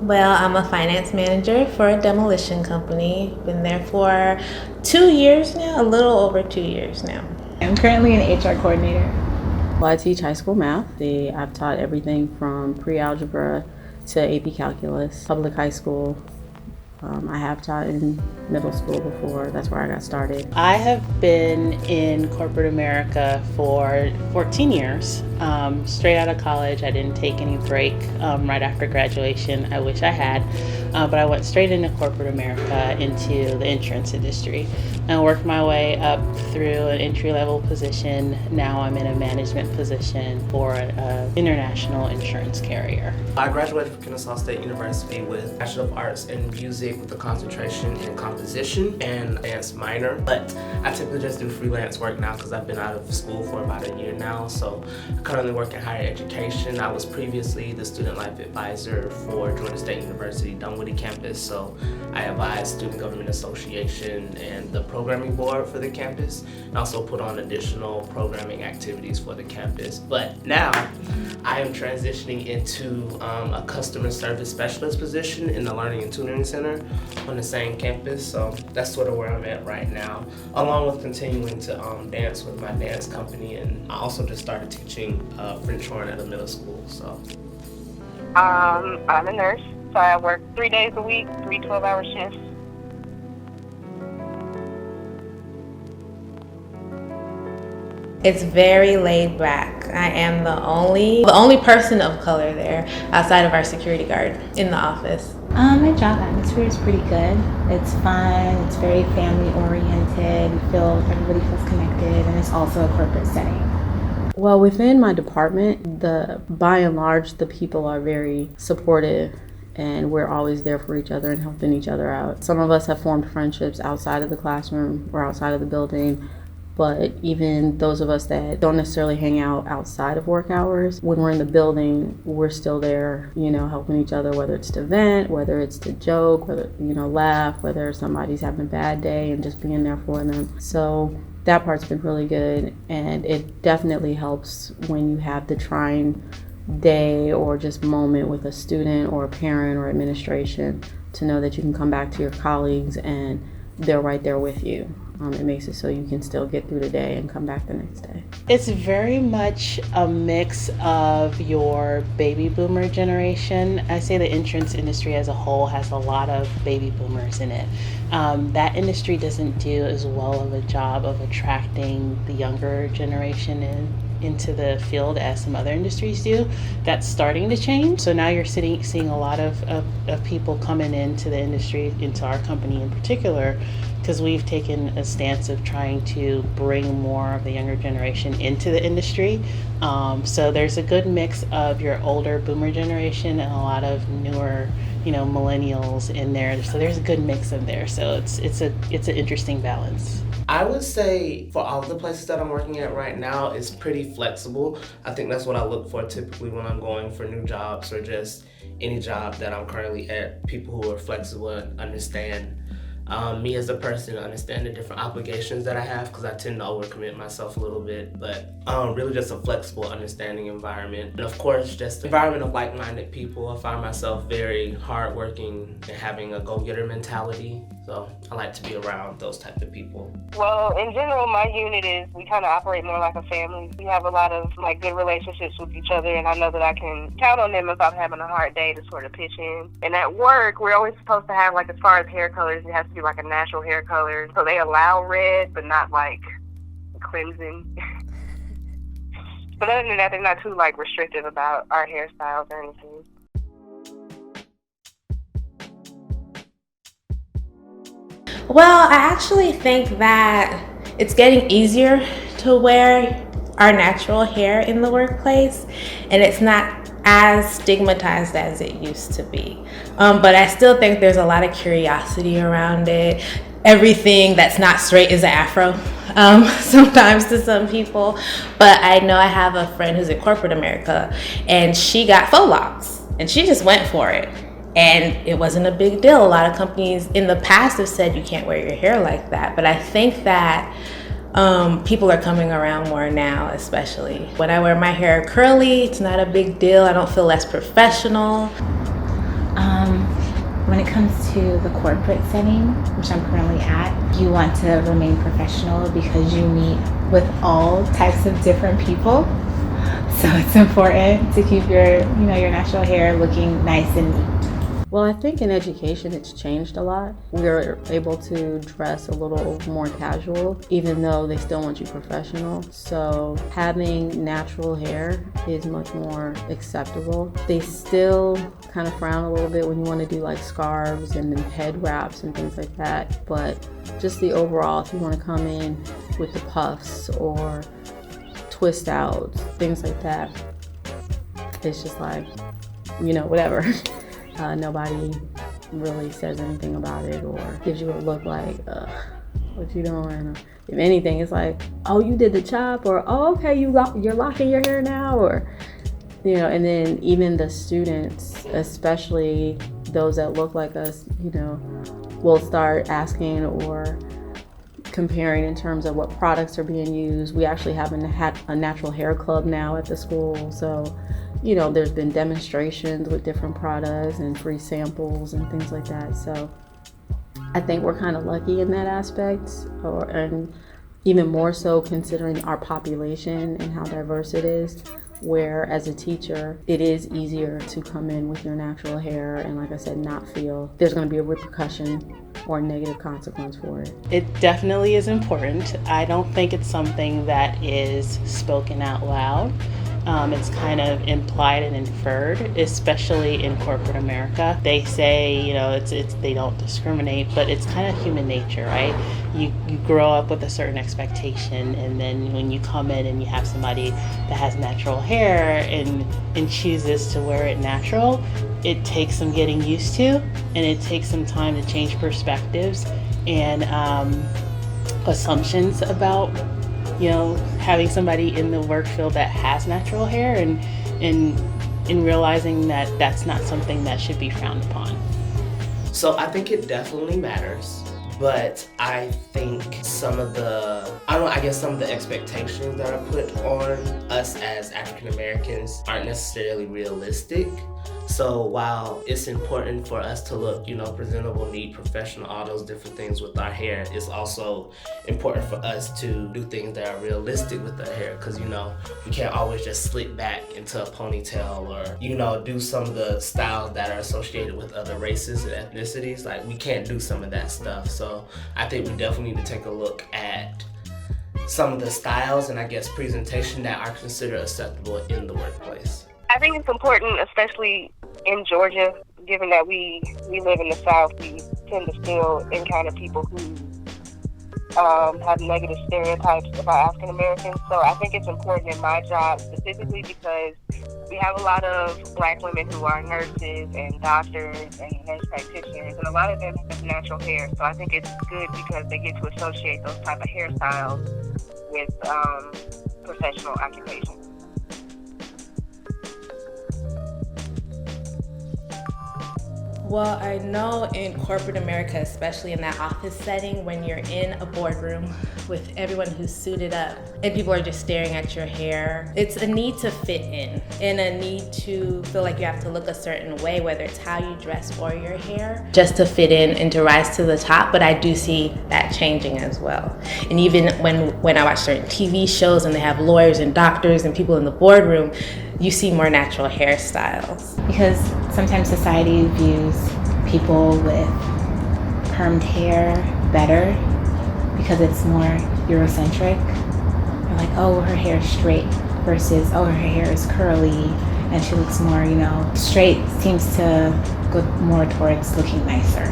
Well, I'm a finance manager for a demolition company. Been there for 2 years now, a little over 2 years now. I'm currently an HR coordinator. Well, I teach high school math. I've taught everything from pre-algebra to AP calculus, public high school. I have taught in middle school before. That's where I got started. I have been in corporate America for 14 years. Straight out of college, I didn't take any break right after graduation. I wish I had, but I went straight into corporate America into the insurance industry and worked my way up through an entry-level position. Now I'm in a management position for an international insurance carrier. I graduated from Kennesaw State University with Bachelor of Arts in Music with a concentration in composition and dance minor. But I typically just do freelance work now because I've been out of school for about a year now. So I currently work in higher education. I was previously the student life advisor for Georgia State University Dunwoody campus. So I advise Student Government Association and the programming board for the campus, and also put on additional programming activities for the campus. But now I am transitioning into a customer service specialist position in the Learning and Tutoring Center on the same campus. So that's sort of where I'm at right now, along with continuing to dance with my dance company. And I also just started teaching French horn at a middle school. So I'm a nurse, so I work 3 days a week, 3 12-hour shifts. It's very laid back. I am the only person of color there outside of our security guard in the office. My job atmosphere is pretty good. It's fun, it's very family oriented, everybody feels connected, and it's also a corporate setting. Well, within my department, by and large, the people are very supportive, and we're always there for each other and helping each other out. Some of us have formed friendships outside of the classroom or outside of the building. But even those of us that don't necessarily hang out outside of work hours, when we're in the building, we're still there, helping each other, whether it's to vent, whether it's to joke, whether, laugh, whether somebody's having a bad day and just being there for them. So that part's been really good. And it definitely helps when you have the trying day or just moment with a student or a parent or administration to know that you can come back to your colleagues and they're right there with you. It makes it so you can still get through the day and come back the next day. It's very much a mix of your baby boomer generation. I say the insurance industry as a whole has a lot of baby boomers in it. That industry doesn't do as well of a job of attracting the younger generation into the field as some other industries do. That's starting to change. So now you're seeing a lot of people coming into the industry, into our company in particular, because we've taken a stance of trying to bring more of the younger generation into the industry. So there's a good mix of your older boomer generation and a lot of newer, millennials in there. So there's a good mix in there. So it's an interesting balance. I would say for all of the places that I'm working at right now, it's pretty flexible. I think that's what I look for typically when I'm going for new jobs or just any job that I'm currently at. People who are flexible and understand me as a person, understand the different obligations that I have, because I tend to overcommit myself a little bit, but really just a flexible, understanding environment. And of course, just the environment of like-minded people. I find myself very hardworking and having a go-getter mentality, so I like to be around those type of people. Well, in general, my unit we kind of operate more like a family. We have a lot of good relationships with each other, and I know that I can count on them if I'm having a hard day to sort of pitch in. And at work, we're always supposed to have, as far as hair colors, it has to be a natural hair color. So they allow red, but not crimson. But other than that, they're not too restrictive about our hairstyles or anything. Well, I actually think that it's getting easier to wear our natural hair in the workplace, and it's not as stigmatized as it used to be. But I still think there's a lot of curiosity around it. Everything that's not straight is an afro, sometimes to some people. But I know I have a friend who's in corporate America, and she got faux locks, and she just went for it. And it wasn't a big deal. A lot of companies in the past have said you can't wear your hair like that. But I think that people are coming around more now, especially. When I wear my hair curly, it's not a big deal. I don't feel less professional. When it comes to the corporate setting, which I'm currently at, you want to remain professional because you meet with all types of different people. So it's important to keep your natural hair looking nice and neat. Well, I think in education it's changed a lot. We're able to dress a little more casual, even though they still want you professional. So having natural hair is much more acceptable. They still kind of frown a little bit when you want to do like scarves and then head wraps and things like that. But just the overall, if you want to come in with the puffs or twist outs, things like that, it's just like, whatever. Nobody really says anything about it or gives you a look like, what you doing? If anything, it's like, oh, you did the chop, or oh, okay, you're locking your hair now, or and then even the students, especially those that look like us, will start asking or comparing in terms of what products are being used. We actually have a natural hair club now at the school, so there's been demonstrations with different products and free samples and things like that. So I think we're kind of lucky in that aspect, and even more so considering our population and how diverse it is, where as a teacher, it is easier to come in with your natural hair and, like I said, not feel there's going to be a repercussion or a negative consequence for it. It definitely is important. I don't think it's something that is spoken out loud. It's kind of implied and inferred, especially in corporate America. They say, it's they don't discriminate, but it's kind of human nature, right? You grow up with a certain expectation, and then when you come in and you have somebody that has natural hair and chooses to wear it natural, it takes some getting used to, and it takes some time to change perspectives and assumptions about having somebody in the work field that has natural hair and realizing that that's not something that should be frowned upon. So I think it definitely matters, but I think some of the expectations that are put on us as African Americans aren't necessarily realistic. So while it's important for us to look, presentable, neat, professional, all those different things with our hair, it's also important for us to do things that are realistic with our hair, because, we can't always just slick back into a ponytail or, do some of the styles that are associated with other races and ethnicities. Like, we can't do some of that stuff. So I think we definitely need to take a look at some of the styles and presentation that are considered acceptable in the workplace. I think it's important, especially in Georgia, given that we live in the South, we tend to still encounter people who have negative stereotypes about African Americans. So I think it's important in my job specifically because we have a lot of Black women who are nurses and doctors and nurse practitioners, and a lot of them have natural hair. So I think it's good because they get to associate those type of hairstyles with professional occupations. Well, I know in corporate America, especially in that office setting, when you're in a boardroom with everyone who's suited up and people are just staring at your hair, it's a need to fit in and a need to feel like you have to look a certain way, whether it's how you dress or your hair, just to fit in and to rise to the top. But I do see that changing as well. And even when I watch certain TV shows and they have lawyers and doctors and people in the boardroom, you see more natural hairstyles. Because sometimes society views people with permed hair better because it's more Eurocentric. They're like, oh, her hair is straight versus, oh, her hair is curly and she looks more, straight seems to go more towards looking nicer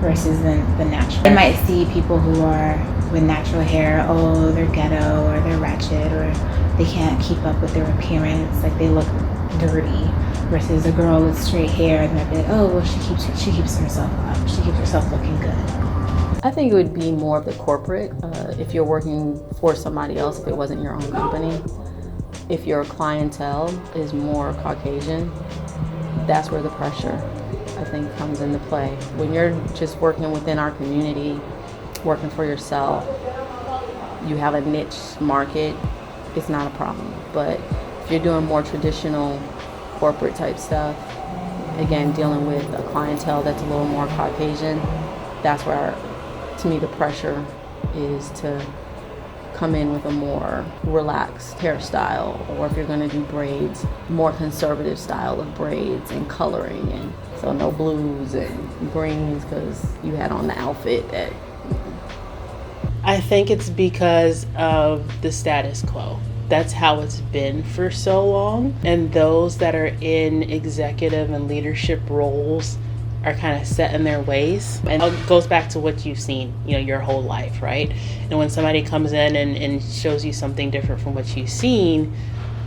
versus the natural. I might see people who are with natural hair, oh, they're ghetto or they're ratchet or they can't keep up with their appearance, like they look dirty, versus a girl with straight hair and they're like, oh, well, she keeps herself up, she keeps herself looking good. I think it would be more of the corporate, if you're working for somebody else, if it wasn't your own company. If your clientele is more Caucasian, that's where the pressure, I think, comes into play. When you're just working within our community, working for yourself, you have a niche market, it's not a problem. But if you're doing more traditional corporate type stuff, again, dealing with a clientele that's a little more Caucasian, that's where, to me, the pressure is to come in with a more relaxed hairstyle, or if you're going to do braids, more conservative style of braids and coloring, and so no blues and greens because you had on the outfit that. I think it's because of the status quo. That's how it's been for so long. And those that are in executive and leadership roles are kind of set in their ways. And it goes back to what you've seen, your whole life, right? And when somebody comes in and shows you something different from what you've seen,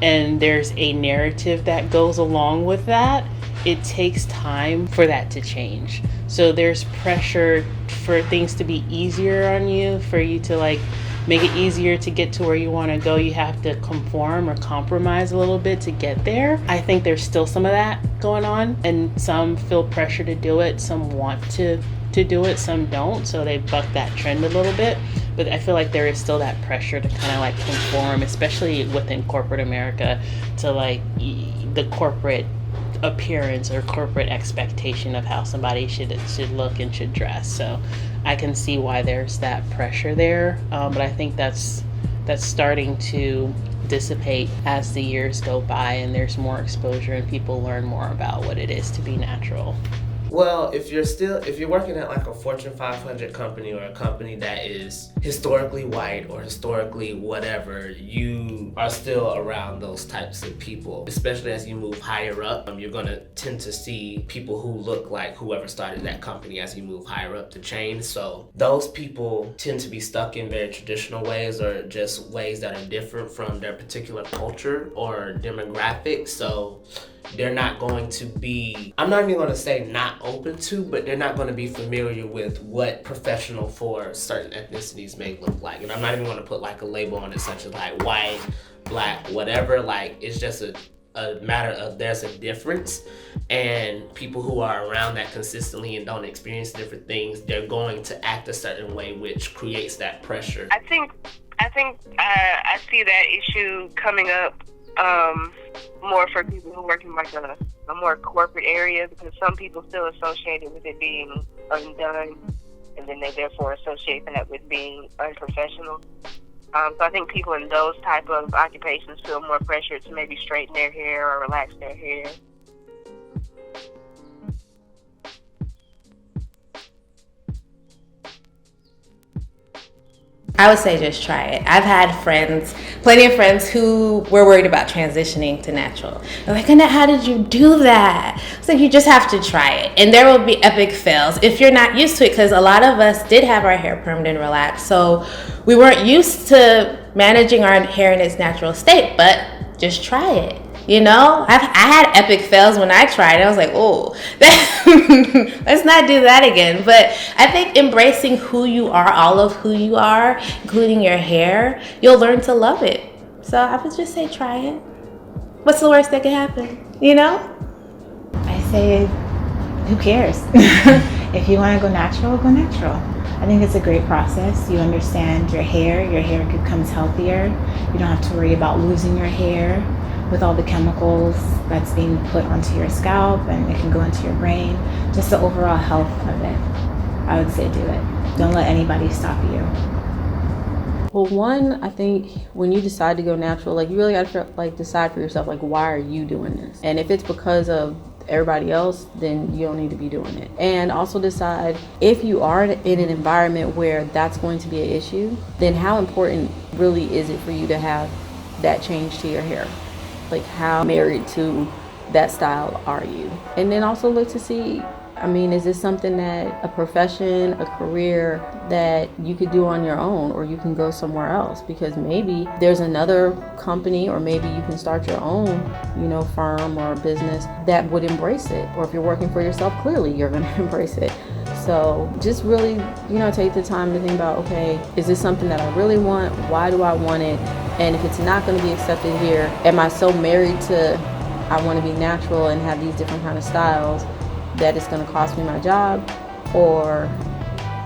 and there's a narrative that goes along with that, it takes time for that to change. So there's pressure for things to be easier on you, for you to make it easier to get to where you want to go. You have to conform or compromise a little bit to get there. I think there's still some of that going on, and some feel pressure to do it. Some want to do it, some don't. So they buck that trend a little bit. But I feel like there is still that pressure to kind of conform, especially within corporate America, to the corporate appearance or corporate expectation of how somebody should look and should dress. So I can see why there's that pressure there, but I think that's starting to dissipate as the years go by and there's more exposure and people learn more about what it is to be natural. Well, if you're working at a Fortune 500 company or a company that is historically white or historically whatever, you are still around those types of people. Especially as you move higher up, you're gonna tend to see people who look like whoever started that company as you move higher up the chain. So those people tend to be stuck in very traditional ways or just ways that are different from their particular culture or demographic. So they're not going to be, I'm not even going to say not open to, but they're not going to be familiar with what professional for certain ethnicities may look like. And I'm not even going to put a label on it such as white, black, whatever. It's just a matter of there's a difference, and people who are around that consistently and don't experience different things, they're going to act a certain way, which creates that pressure. I think I see that issue coming up more for people who work in a more corporate area, because some people still associate it with it being undone, and then they therefore associate that with being unprofessional. So I think people in those type of occupations feel more pressure to maybe straighten their hair or relax their hair. I would say just try it. I've had plenty of friends who were worried about transitioning to natural. They're like, Annette, how did you do that? It's like, you just have to try it. And there will be epic fails if you're not used to it, because a lot of us did have our hair permed and relaxed. So we weren't used to managing our hair in its natural state, but just try it. I had epic fails when I tried it. I was like, oh, let's not do that again. But I think embracing who you are, all of who you are, including your hair, you'll learn to love it. So I would just say try it. What's the worst that could happen? I say, who cares? If you want to go natural, go natural. I think it's a great process. You understand your hair becomes healthier. You don't have to worry about losing your hair with all the chemicals that's being put onto your scalp, and it can go into your brain. Just the overall health of it. I would say do it. Don't let anybody stop you. Well, one, I think when you decide to go natural, you really got to decide for yourself, why are you doing this? And if it's because of everybody else, then you don't need to be doing it. And also decide, if you are in an environment where that's going to be an issue, then how important really is it for you to have that change to your hair? How married to that style are you? And then also look to see, is this something that a profession, a career that you could do on your own, or you can go somewhere else? Because maybe there's another company, or maybe you can start your own, firm or business that would embrace it. Or if you're working for yourself, clearly you're going to embrace it. So just really, take the time to think about, okay, is this something that I really want? Why do I want it? And if it's not going to be accepted here, am I so married to, I want to be natural and have these different kind of styles, that it's going to cost me my job?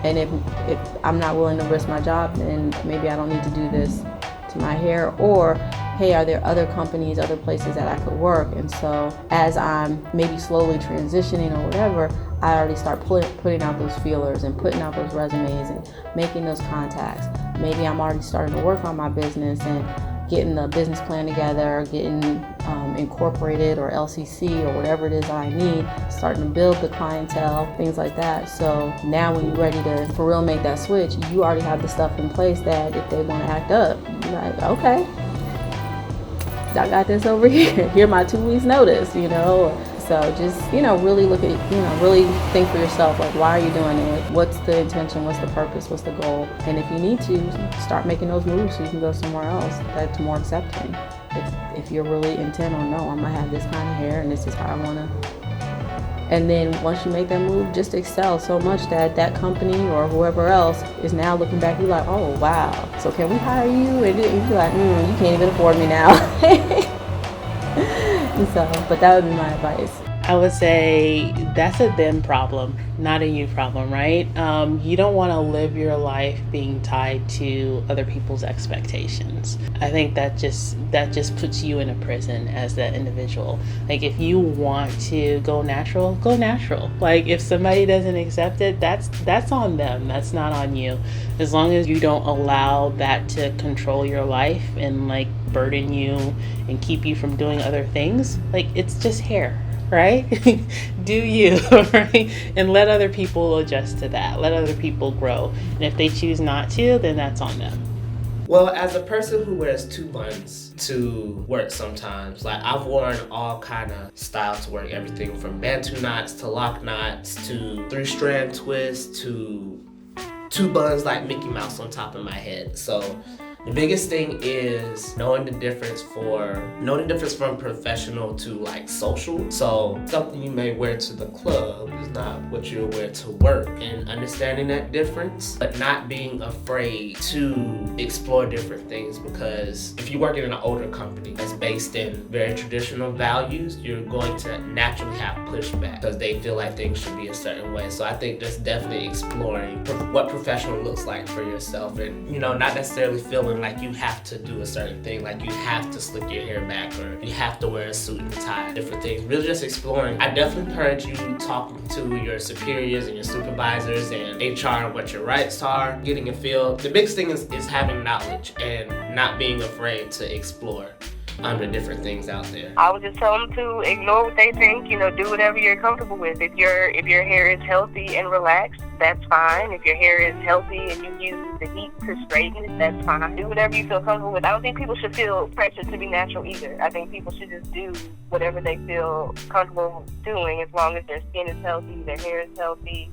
And if I'm not willing to risk my job, then maybe I don't need to do this to my hair. Or hey, are there other companies, other places that I could work? And so as I'm maybe slowly transitioning or whatever, I already start putting out those feelers and putting out those resumes and making those contacts. Maybe I'm already starting to work on my business and getting the business plan together, getting incorporated or LCC or whatever it is I need, starting to build the clientele, things like that. So now when you're ready to for real make that switch, you already have the stuff in place that if they want to act up, you're like, okay, I got this over here. Here my 2 weeks notice, So just, really look at, really think for yourself, like, why are you doing it? What's the intention? What's the purpose? What's the goal? And if you need to, start making those moves so you can go somewhere else that's more accepting. If you're really intent on, no, I'm gonna have this kind of hair and this is how I wanna. And then once you make that move, just excel so much that that company or whoever else is now looking back, you're like, oh, wow. So can we hire you? And you're like, you can't even afford me now. So, but that would be my advice. I would say that's a them problem, not a you problem, right? You don't want to live your life being tied to other people's expectations. I think that just puts you in a prison as that individual. Like, if you want to go natural, go natural. Like, if somebody doesn't accept it, that's on them. That's not on you. As long as you don't allow that to control your life and like burden you and keep you from doing other things, like, it's just hair. Right? Do you, right? And let other people adjust to that. Let other people grow. And if they choose not to, then that's on them. Well, as a person who wears 2 buns to work sometimes, like, I've worn all kind of style to work, everything from bantu knots to lock knots to 3-strand twists to 2 buns like Mickey Mouse on top of my head. So the biggest thing is knowing the difference from professional to like social. So something you may wear to the club is not what you'll wear to work, and understanding that difference, but not being afraid to explore different things, because if you work in an older company that's based in very traditional values, you're going to naturally have pushback because they feel like things should be a certain way. So I think just definitely exploring what professional looks like for yourself, and not necessarily feeling like you have to do a certain thing, like you have to slick your hair back or you have to wear a suit and tie, different things. Really just exploring. I definitely encourage you talking to your superiors and your supervisors and HR what your rights are, getting a feel. The biggest thing is having knowledge and not being afraid to explore the different things out there. I would just tell them to ignore what they think, do whatever you're comfortable with. If your hair is healthy and relaxed, that's fine. If your hair is healthy and you use the heat to straighten it, that's fine. Do whatever you feel comfortable with. I don't think people should feel pressure to be natural either. I think people should just do whatever they feel comfortable doing, as long as their skin is healthy, their hair is healthy,